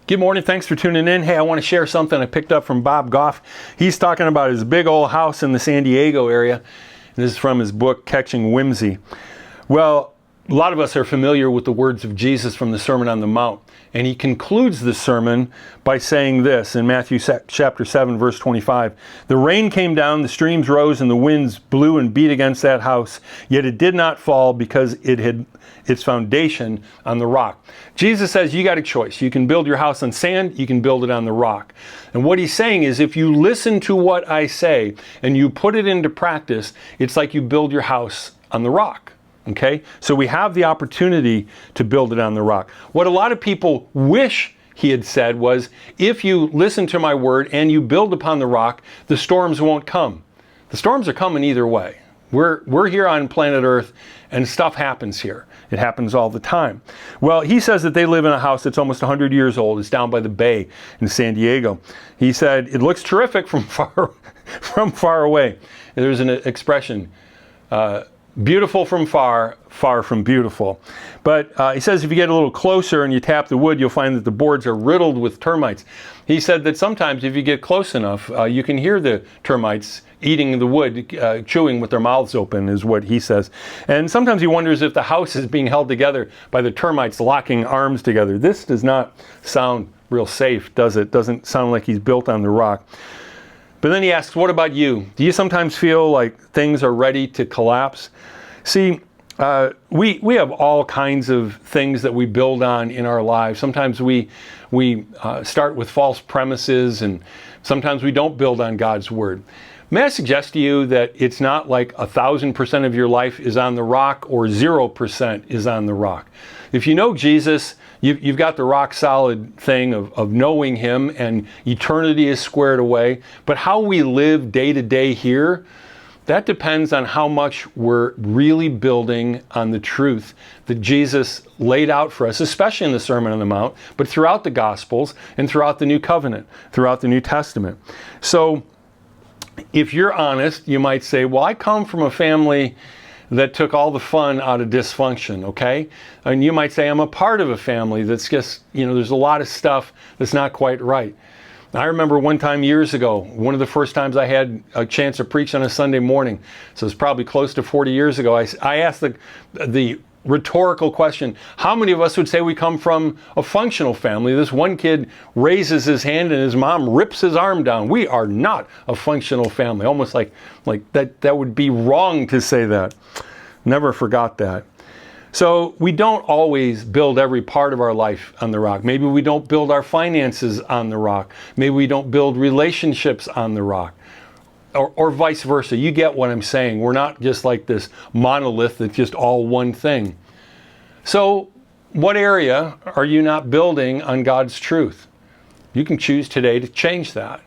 Good morning. Thanks for tuning in. Hey, I want to share something I picked up from Bob Goff. He's talking about his big old house in the San Diego area. This is from his book, Catching Whimsy. Well, a lot of us are familiar with the words of Jesus from the Sermon on the Mount. And he concludes the sermon by saying this in Matthew chapter 7, verse 25. The rain came down, the streams rose, and the winds blew and beat against that house. Yet it did not fall because it had its foundation on the rock. Jesus says you got a choice. You can build your house on sand, you can build it on the rock. And what he's saying is if you listen to what I say and you put it into practice, it's like you build your house on the rock. Okay, so we have the opportunity to build it on the rock. What a lot of people wish he had said was, if you listen to my word and you build upon the rock, the storms won't come. The storms are coming either way. We're here on planet Earth and stuff happens here. It happens all the time. Well, he says that they live in a house that's almost 100 years old. It's down by the bay in San Diego. He said, it looks terrific from far away. And there's an expression, beautiful from far, far from beautiful. But he says if you get a little closer and you tap the wood, you'll find that the boards are riddled with termites. He said that sometimes if you get close enough, you can hear the termites eating the wood, chewing with their mouths open, is what he says. And sometimes he wonders if the house is being held together by the termites locking arms together. This does not sound real safe, does it? Doesn't sound like he's built on the rock. But then he asks, what about you? Do you sometimes feel like things are ready to collapse? See, we have all kinds of things that we build on in our lives. Sometimes we start with false premises, and sometimes we don't build on God's word. May I suggest to you that it's not like 1,000% of your life is on the rock or 0% is on the rock. If you know Jesus, you've got the rock solid thing of knowing him, and eternity is squared away. But how we live day to day here, that depends on how much we're really building on the truth that Jesus laid out for us, especially in the Sermon on the Mount, but throughout the Gospels and throughout the New Covenant, throughout the New Testament. So if you're honest, you might say, well, I come from a family that took all the fun out of dysfunction, okay? And you might say, I'm a part of a family that's just, there's a lot of stuff that's not quite right. I remember one time years ago, one of the first times I had a chance to preach on a Sunday morning, so it's probably close to 40 years ago, I asked the rhetorical question, how many of us would say we come from a functional family? This one kid raises his hand and his mom rips his arm down. We are not a functional family. Almost like that would be wrong to say that. Never forgot that. So we don't always build every part of our life on the rock. Maybe we don't build our finances on the rock. Maybe we don't build relationships on the rock. Or vice versa. You get what I'm saying. We're not just like this monolith that's just all one thing. So what area are you not building on God's truth? You can choose today to change that.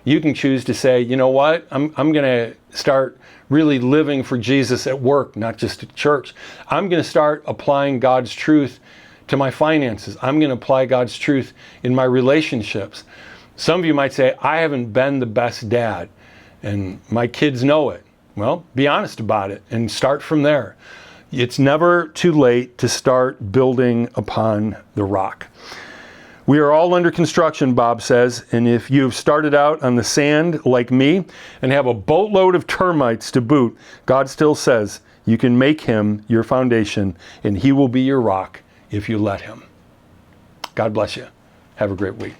You can choose to say, you know what, I'm going to start really living for Jesus at work, not just at church. I'm going to start applying God's truth to my finances. I'm going to apply God's truth in my relationships. Some of you might say, I haven't been the best dad, and my kids know it. Well, be honest about it and start from there. It's never too late to start building upon the rock. We are all under construction, Bob says, and if you've started out on the sand like me and have a boatload of termites to boot, God still says you can make him your foundation and he will be your rock if you let him. God bless you. Have a great week.